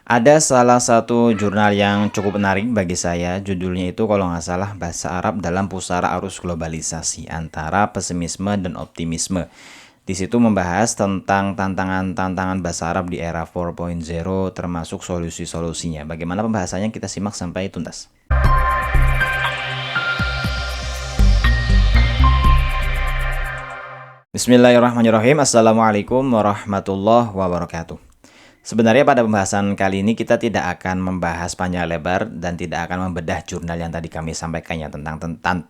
Ada salah satu jurnal yang cukup menarik bagi saya, judulnya itu kalau nggak salah Bahasa Arab dalam Pusara Arus Globalisasi Antara Pesimisme dan Optimisme. Di situ membahas tentang tantangan-tantangan bahasa Arab di era 4.0 termasuk solusi-solusinya. Bagaimana pembahasannya kita simak sampai tuntas. Bismillahirrahmanirrahim. Assalamualaikum warahmatullahi wabarakatuh. Sebenarnya pada pembahasan kali ini kita tidak akan membahas panjang lebar dan tidak akan membedah jurnal yang tadi kami sampaikan ya tentang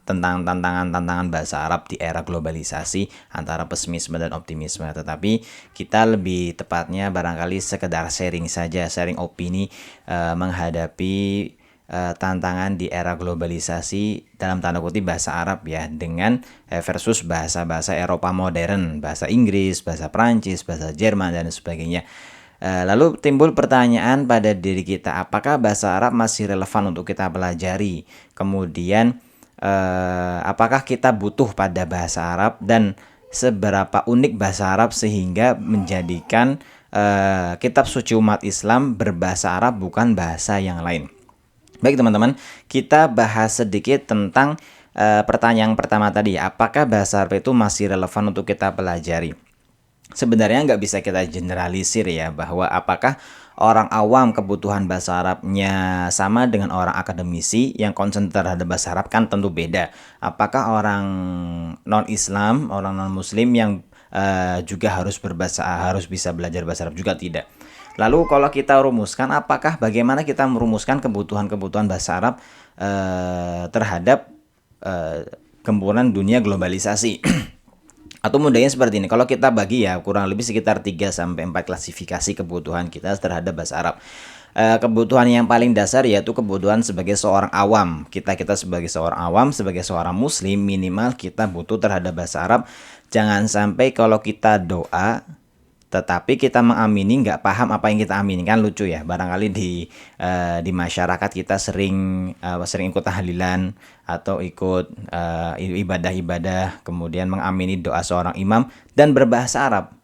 tantangan-tantangan bahasa Arab di era globalisasi antara pesimisme dan optimisme. Tetapi kita lebih tepatnya barangkali sekedar sharing saja, sharing opini menghadapi tantangan di era globalisasi dalam tanda kutip bahasa Arab ya dengan versus bahasa-bahasa Eropa modern, bahasa Inggris, bahasa Prancis, bahasa Jerman dan sebagainya. Lalu timbul pertanyaan pada diri kita, apakah bahasa Arab masih relevan untuk kita pelajari? Kemudian, apakah kita butuh pada bahasa Arab dan seberapa unik bahasa Arab sehingga menjadikan kitab suci umat Islam berbahasa Arab bukan bahasa yang lain? Baik teman-teman, kita bahas sedikit tentang pertanyaan pertama tadi, apakah bahasa Arab itu masih relevan untuk kita pelajari? Sebenarnya nggak bisa kita generalisir ya bahwa apakah orang awam kebutuhan bahasa Arabnya sama dengan orang akademisi yang concern terhadap bahasa Arab kan tentu beda. Apakah orang non-Islam, orang non-Muslim yang juga harus bisa belajar bahasa Arab juga tidak. Lalu kalau kita rumuskan, bagaimana kita merumuskan kebutuhan-kebutuhan bahasa Arab terhadap gempuran dunia globalisasi? Atau mudahnya seperti ini, kalau kita bagi ya kurang lebih sekitar 3-4 klasifikasi kebutuhan kita terhadap bahasa Arab. Kebutuhan yang paling dasar yaitu kebutuhan sebagai seorang awam. Kita sebagai seorang awam, sebagai seorang muslim, minimal kita butuh terhadap bahasa Arab. Jangan sampai kalau kita doa tetapi kita mengamini nggak paham apa yang kita amini, kan lucu ya. Barangkali di masyarakat kita sering ikut tahlilan atau ikut ibadah-ibadah, kemudian mengamini doa seorang imam dan berbahasa Arab.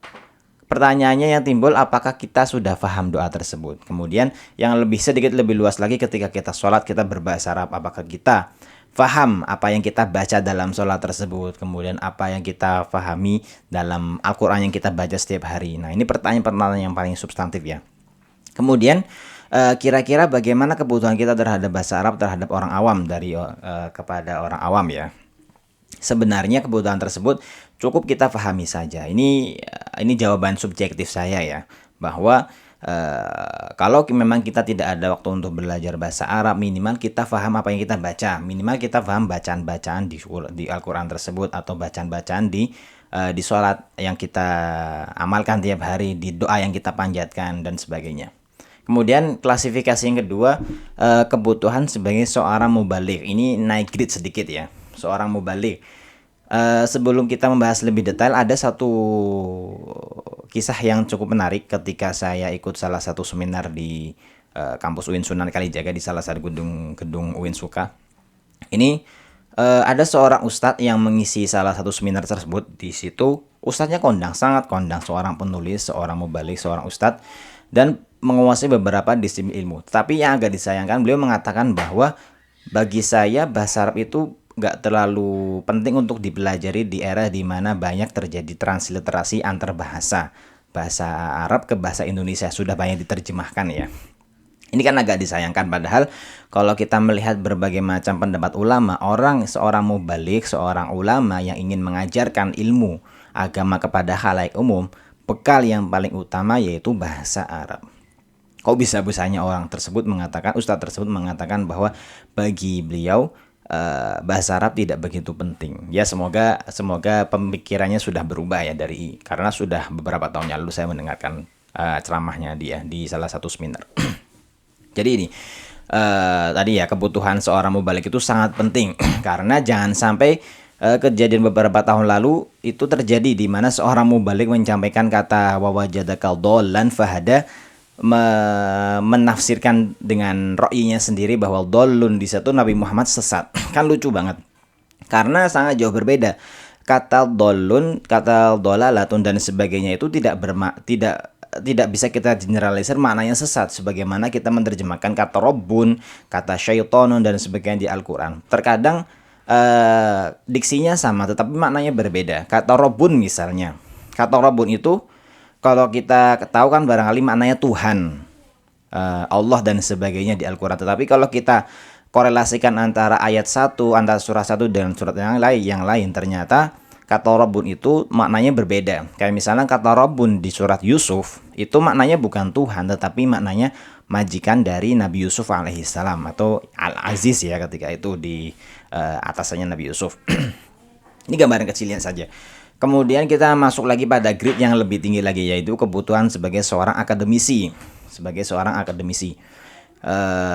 Pertanyaannya yang timbul, apakah kita sudah paham doa tersebut? Kemudian yang sedikit lebih luas lagi, ketika kita sholat kita berbahasa Arab, apakah kita faham apa yang kita baca dalam sholat tersebut, kemudian apa yang kita fahami dalam Al-Quran yang kita baca setiap hari. Nah, ini pertanyaan yang paling substantif ya. Kemudian kira-kira bagaimana kebutuhan kita terhadap bahasa Arab terhadap orang awam kepada orang awam ya. Sebenarnya kebutuhan tersebut cukup kita pahami saja. Ini jawaban subjektif saya ya, bahwa kalau memang kita tidak ada waktu untuk belajar bahasa Arab, minimal kita paham apa yang kita baca, minimal kita paham bacaan-bacaan di Al-Quran tersebut atau bacaan-bacaan di sholat yang kita amalkan tiap hari, di doa yang kita panjatkan dan sebagainya. Kemudian klasifikasi yang kedua, kebutuhan sebagai seorang mubalik. Ini naik grade sedikit ya, seorang mubalik. Sebelum kita membahas lebih detail, ada satu kisah yang cukup menarik ketika saya ikut salah satu seminar di kampus UIN Sunan Kalijaga, di salah satu gedung UIN Suka. Ini ada seorang ustadz yang mengisi salah satu seminar tersebut. Di situ ustadznya sangat kondang, seorang penulis, seorang mubalik, seorang ustadz, dan menguasai beberapa disiplin ilmu. Tapi yang agak disayangkan, beliau mengatakan bahwa bagi saya bahasa Arab itu nggak terlalu penting untuk dipelajari di era di mana banyak terjadi transliterasi antar bahasa Arab ke bahasa Indonesia, sudah banyak diterjemahkan ya. Ini kan agak disayangkan, padahal kalau kita melihat berbagai macam pendapat ulama, seorang mubalik, seorang ulama yang ingin mengajarkan ilmu agama kepada khalayak umum, bekal yang paling utama yaitu bahasa Arab. Kok bisa-bisanya ustadz tersebut mengatakan bahwa bagi beliau bahasa Arab tidak begitu penting. Ya, semoga pemikirannya sudah berubah ya, karena sudah beberapa tahun lalu saya mendengarkan ceramahnya dia di salah satu seminar. Jadi ini tadi ya, kebutuhan seorang mubalik itu sangat penting karena jangan sampai kejadian beberapa tahun lalu itu terjadi di mana seorang mubalik menyampaikan kata wawajadakal dhallan fahada, menafsirkan dengan ro'inya sendiri bahwa dolun di situ Nabi Muhammad sesat. Kan lucu banget, karena sangat jauh berbeda. Kata dolun, kata dolalatun dan sebagainya itu tidak tidak bisa kita generalisir maknanya sesat sebagaimana kita menerjemahkan kata Rabbun, kata syaitonun dan sebagainya di Al-Qur'an. Terkadang diksinya sama tetapi maknanya berbeda. Kata Rabbun misalnya. Kata Rabbun itu kalau kita tahu kan barangkali maknanya Tuhan, Allah dan sebagainya di Al-Qur'an. Tetapi kalau kita korelasikan antara ayat 1, antara surah 1 dengan surat yang lain ternyata kata Rabbun itu maknanya berbeda. Kayak misalnya kata Rabbun di surat Yusuf itu maknanya bukan Tuhan tetapi maknanya majikan dari Nabi Yusuf alaihissalam atau Al-Aziz ya ketika itu di atasannya Nabi Yusuf. Ini gambaran kecilnya saja. Kemudian kita masuk lagi pada grade yang lebih tinggi lagi yaitu kebutuhan sebagai seorang akademisi.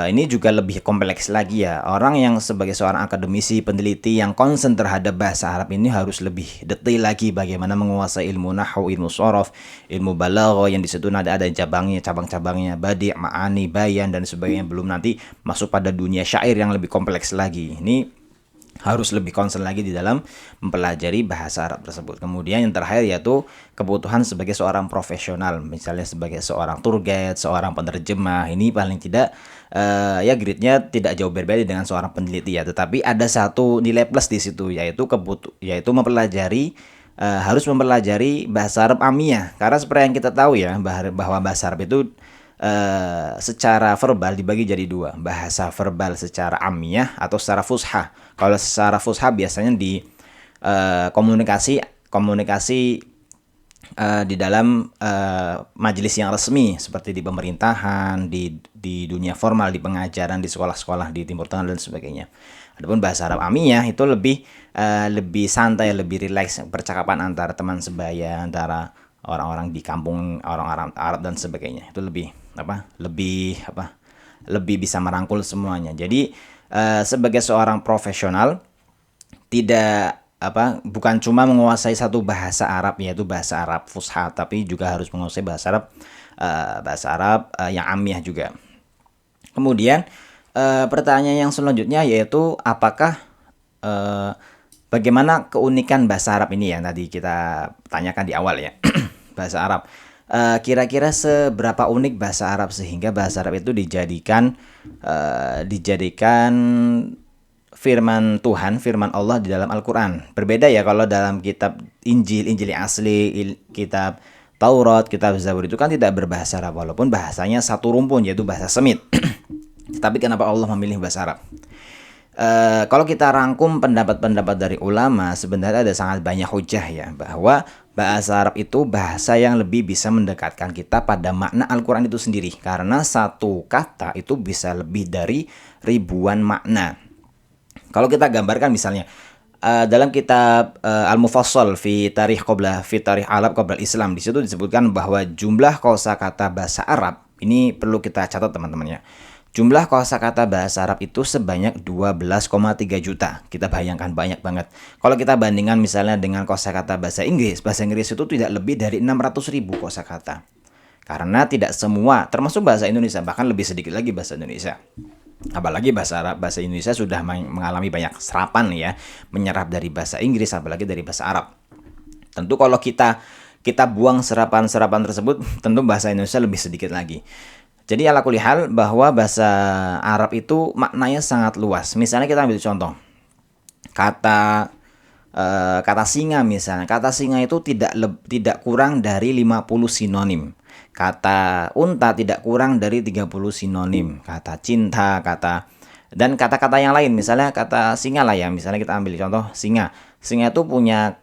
Ini juga lebih kompleks lagi ya. Orang yang sebagai seorang akademisi, peneliti yang concern terhadap bahasa Arab ini harus lebih detail lagi bagaimana menguasai ilmu nahwu, ilmu shorof, ilmu balaghah yang di situ ada cabang-cabangnya, badi', ma'ani, bayan dan sebagainya. Belum nanti masuk pada dunia syair yang lebih kompleks lagi. Ini harus lebih concern lagi di dalam mempelajari bahasa Arab tersebut. Kemudian yang terakhir yaitu kebutuhan sebagai seorang profesional, misalnya sebagai seorang tour guide, seorang penerjemah. Ini paling tidak ya grade-nya tidak jauh berbeda dengan seorang peneliti ya, tetapi ada satu nilai plus di situ yaitu harus mempelajari bahasa Arab amiyah. Karena seperti yang kita tahu ya bahwa bahasa Arab itu secara verbal dibagi jadi dua, bahasa verbal secara amiyah atau secara fushah. Kalau secara fushah biasanya di komunikasi di dalam majelis yang resmi seperti di pemerintahan, di dunia formal, di pengajaran, di sekolah-sekolah di Timur Tengah dan sebagainya. Adapun bahasa Arab amiyah itu lebih santai, lebih rileks, percakapan antara teman sebaya, antara orang-orang di kampung, orang-orang Arab dan sebagainya. Itu lebih bisa merangkul semuanya. Jadi sebagai seorang profesional bukan cuma menguasai satu bahasa Arab yaitu bahasa Arab fusha, tapi juga harus menguasai bahasa Arab yang amiyah juga. Kemudian pertanyaan yang selanjutnya yaitu bagaimana keunikan bahasa Arab ini ya, tadi kita tanyakan di awal ya. Bahasa Arab kira-kira seberapa unik bahasa Arab sehingga bahasa Arab itu dijadikan firman Tuhan, firman Allah di dalam Al-Quran. Berbeda ya kalau dalam kitab Injil yang asli, kitab Taurat, kitab Zabur itu kan tidak berbahasa Arab walaupun bahasanya satu rumpun yaitu bahasa Semit. Tapi kenapa Allah memilih bahasa Arab? Kalau kita rangkum pendapat-pendapat dari ulama, sebenarnya ada sangat banyak hujah ya bahwa bahasa Arab itu bahasa yang lebih bisa mendekatkan kita pada makna Al-Quran itu sendiri, karena satu kata itu bisa lebih dari ribuan makna. Kalau kita gambarkan misalnya dalam kitab Al-Mufassal fi Tarikh Arab qabla Islam, di situ disebutkan bahwa jumlah kosakata bahasa Arab ini perlu kita catat teman-teman ya. Jumlah kosakata bahasa Arab itu sebanyak 12,3 juta. Kita bayangkan banyak banget. Kalau kita bandingkan misalnya dengan kosakata bahasa Inggris itu tidak lebih dari 600.000 kosakata. Karena tidak semua, termasuk bahasa Indonesia, bahkan lebih sedikit lagi bahasa Indonesia. Apalagi bahasa Indonesia sudah mengalami banyak serapan ya, menyerap dari bahasa Inggris apalagi dari bahasa Arab. Tentu kalau kita buang serapan-serapan tersebut, tentu bahasa Indonesia lebih sedikit lagi. Jadi ala kulli hal bahwa bahasa Arab itu maknanya sangat luas. Misalnya kita ambil contoh kata singa misalnya. Kata singa itu tidak kurang dari 50 sinonim. Kata unta tidak kurang dari 30 sinonim. Kata cinta, dan kata-kata yang lain. Misalnya kata singa lah ya. Misalnya kita ambil contoh singa. Singa itu punya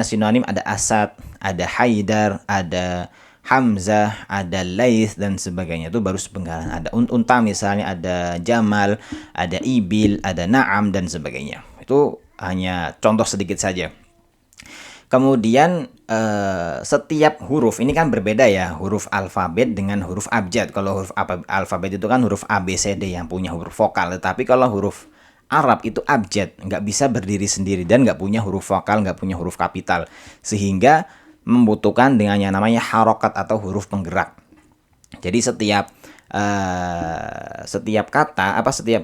sinonim, ada Asad, ada Haidar, ada Hamzah, ada Laith dan sebagainya. Itu baru sepenggalan. Ada unta misalnya, ada Jamal, ada Ibil, ada Naam dan sebagainya. Itu hanya contoh sedikit saja. Kemudian setiap huruf ini kan berbeda ya, huruf alfabet dengan huruf abjad. Kalau huruf alfabet itu kan huruf A, B, C, D yang punya huruf vokal. Tetapi kalau huruf Arab itu abjad, nggak bisa berdiri sendiri dan nggak punya huruf vokal, nggak punya huruf kapital. Sehingga membutuhkan dengan yang namanya harokat atau huruf penggerak. Jadi setiap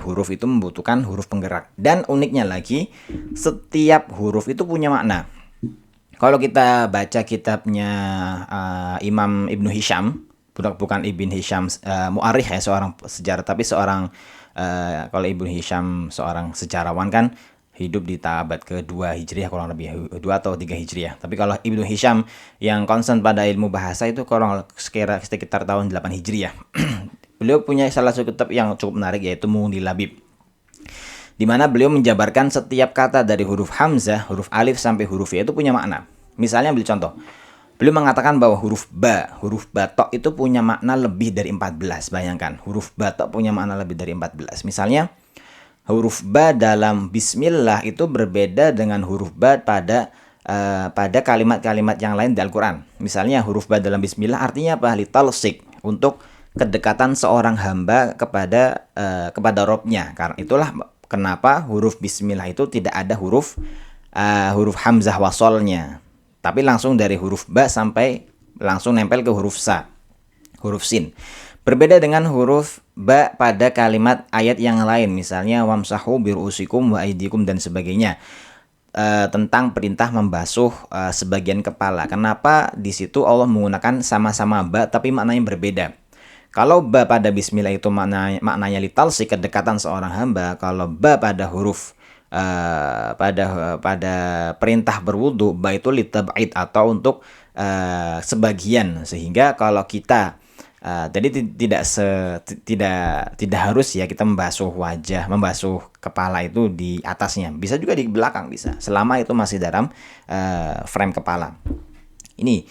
huruf itu membutuhkan huruf penggerak. Dan uniknya lagi, setiap huruf itu punya makna. Kalau kita baca kitabnya Imam Ibnu Hisham, bukan Ibn Hisham mu'arikh ya, seorang sejarah, tapi seorang kalau Ibnu Hisham seorang sejarawan kan hidup di abad ke-2 Hijriah, kurang lebih 2 atau 3 Hijriah. Tapi kalau Ibnu Hisham yang concern pada ilmu bahasa itu kurang sekitar tahun 8 Hijriah. Beliau punya salah satu kitab yang cukup menarik, yaitu Mughnil Labib, di mana beliau menjabarkan setiap kata dari huruf hamzah, huruf alif sampai huruf ya itu punya makna. Misalnya ambil contoh, beliau mengatakan bahwa huruf batok itu punya makna lebih dari 14. Bayangkan, huruf batok punya makna lebih dari 14. Misalnya, huruf ba dalam bismillah itu berbeda dengan huruf ba pada kalimat-kalimat yang lain di Al-Quran. Misalnya, huruf ba dalam bismillah artinya apa? Litalsik, untuk kedekatan seorang hamba kepada Robnya. Karena itulah kenapa huruf bismillah itu tidak ada huruf hamzah wasolnya, tapi langsung dari huruf ba sampai langsung nempel ke huruf sa, huruf sin. Berbeda dengan huruf ba pada kalimat ayat yang lain, misalnya wamsahu birusikum wa aidikum dan sebagainya, tentang perintah membasuh sebagian kepala. Kenapa di situ Allah menggunakan sama-sama ba tapi maknanya berbeda? Kalau ba pada bismillah itu maknanya litalsi, kedekatan seorang hamba. Kalau ba pada huruf pada perintah berwudu, ba itu litab'id, atau untuk sebagian. Sehingga kalau kita jadi tidak harus ya kita membasuh wajah, membasuh kepala itu di atasnya. Bisa juga di belakang, bisa, selama itu masih dalam frame kepala. Ini.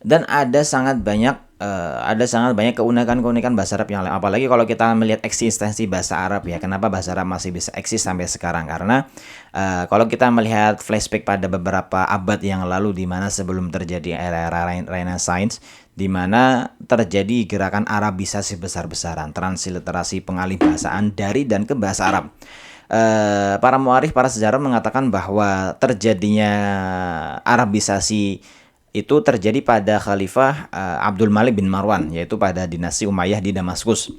Dan ada sangat banyak keunikan bahasa Arab yang lain. Apalagi kalau kita melihat eksistensi bahasa Arab ya. Kenapa bahasa Arab masih bisa eksis sampai sekarang? Karena kalau kita melihat flashback pada beberapa abad yang lalu, di mana sebelum terjadi era Renaissance, di mana terjadi gerakan Arabisasi besar-besaran, transliterasi, pengalihbahasaan dari dan ke bahasa Arab. Para muarikh, para sejarah mengatakan bahwa terjadinya Arabisasi itu terjadi pada Khalifah Abdul Malik bin Marwan, yaitu pada dinasti Umayyah di Damaskus,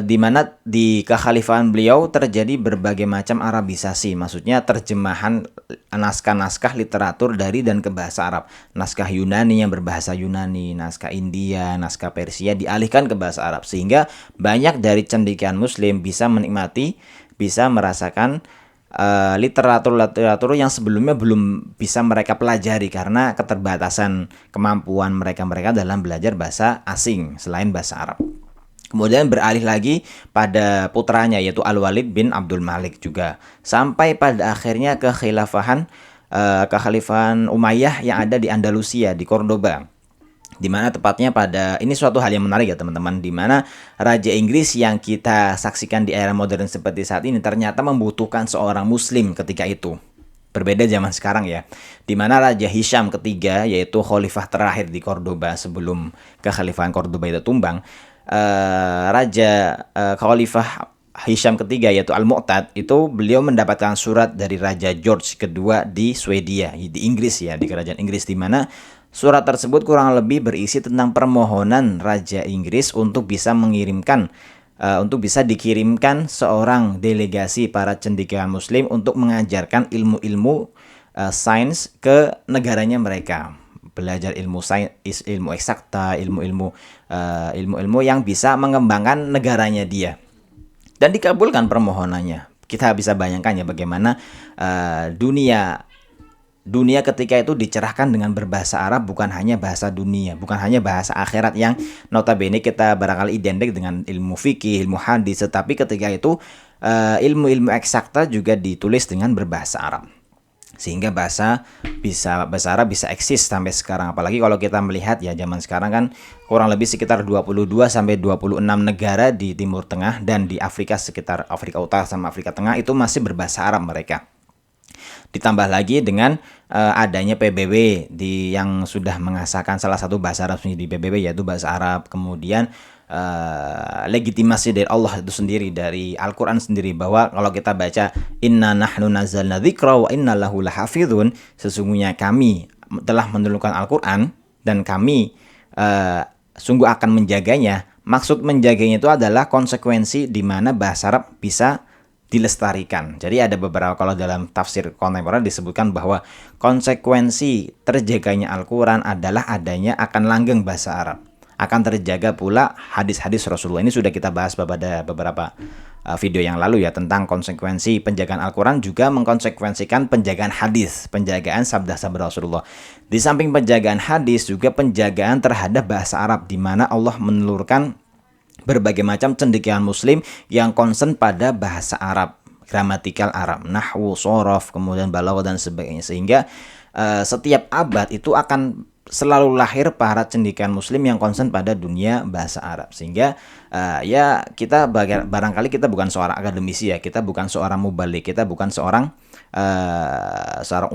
di mana di kekhalifahan beliau terjadi berbagai macam Arabisasi, maksudnya terjemahan naskah-naskah literatur dari dan ke bahasa Arab. Naskah Yunani yang berbahasa Yunani, naskah India, naskah Persia dialihkan ke bahasa Arab, sehingga banyak dari cendekiawan Muslim bisa menikmati, bisa merasakan literatur yang sebelumnya belum bisa mereka pelajari karena keterbatasan kemampuan mereka dalam belajar bahasa asing selain bahasa Arab. Kemudian beralih lagi pada putranya, yaitu Al-Walid bin Abdul Malik juga, sampai pada akhirnya kekhalifahan Umayyah yang ada di Andalusia, di Cordoba, di mana tepatnya pada, ini suatu hal yang menarik ya teman-teman, di mana Raja Inggris yang kita saksikan di era modern seperti saat ini ternyata membutuhkan seorang Muslim ketika itu. Berbeda zaman sekarang ya, di mana Raja Hisham ketiga, yaitu khalifah terakhir di Cordoba sebelum kekhalifahan Cordoba itu tumbang, Khalifah Hisham ketiga, yaitu Al-Mu'tad, itu beliau mendapatkan surat dari Raja George kedua di Swedia, di Inggris ya, di kerajaan Inggris, di mana surat tersebut kurang lebih berisi tentang permohonan Raja Inggris untuk bisa dikirimkan seorang delegasi para cendekiawan Muslim untuk mengajarkan ilmu-ilmu sains ke negaranya mereka. Belajar ilmu sains, ilmu eksakta, ilmu-ilmu yang bisa mengembangkan negaranya dia. Dan dikabulkan permohonannya. Kita bisa bayangkan ya bagaimana dunia ketika itu dicerahkan dengan berbahasa Arab, bukan hanya bahasa dunia, bukan hanya bahasa akhirat yang notabene kita barangkali identik dengan ilmu fikih, ilmu hadis, tetapi ketika itu ilmu-ilmu eksakta juga ditulis dengan berbahasa Arab. Sehingga bahasa Arab bisa eksis sampai sekarang. Apalagi kalau kita melihat ya zaman sekarang kan kurang lebih sekitar 22 sampai 26 negara di Timur Tengah dan di Afrika, sekitar Afrika Utara sama Afrika Tengah itu masih berbahasa Arab mereka. Ditambah lagi dengan adanya PBB yang sudah mengesahkan salah satu bahasa Arab di PBB, yaitu bahasa Arab. Kemudian legitimasi dari Allah itu sendiri, dari Al-Quran sendiri, bahwa kalau kita baca inna nahnu nazzalna dzikra wa inna lahu lahafidhun, sesungguhnya kami telah menurunkan Al-Quran dan kami sungguh akan menjaganya. Maksud menjaganya itu adalah konsekuensi di mana bahasa Arab bisa dilestarikan. Jadi ada beberapa, kalau dalam tafsir kontemporer disebutkan bahwa konsekuensi terjaganya Al-Quran adalah adanya akan langgeng bahasa Arab. Akan terjaga pula hadis-hadis Rasulullah. Ini sudah kita bahas pada beberapa video yang lalu ya, tentang konsekuensi penjagaan Al-Quran juga mengkonsekuensikan penjagaan hadis, penjagaan sabda-sabda Rasulullah. Di samping penjagaan hadis juga penjagaan terhadap bahasa Arab, di mana Allah menelurkan berbagai macam cendekiawan muslim yang concern pada bahasa Arab, gramatikal Arab, nahwu, sorof, kemudian balaghah dan sebagainya. Sehingga setiap abad itu akan selalu lahir para cendekiawan muslim yang concern pada dunia bahasa Arab. Sehingga ya kita barangkali kita bukan seorang akademisi ya, kita bukan seorang mubalik, kita bukan seorang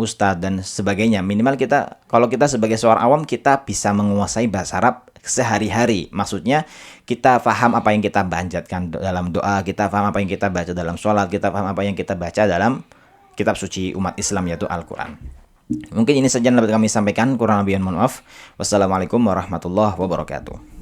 ustadz dan sebagainya. Minimal kita, kalau kita sebagai seorang awam, kita bisa menguasai bahasa Arab sehari-hari. Maksudnya kita paham apa yang kita panjatkan dalam doa, kita paham apa yang kita baca dalam sholat, kita paham apa yang kita baca dalam kitab suci umat Islam, yaitu Al-Quran. Mungkin ini saja yang dapat kami sampaikan, kurang lebih mohon maaf. Wassalamualaikum warahmatullahi wabarakatuh.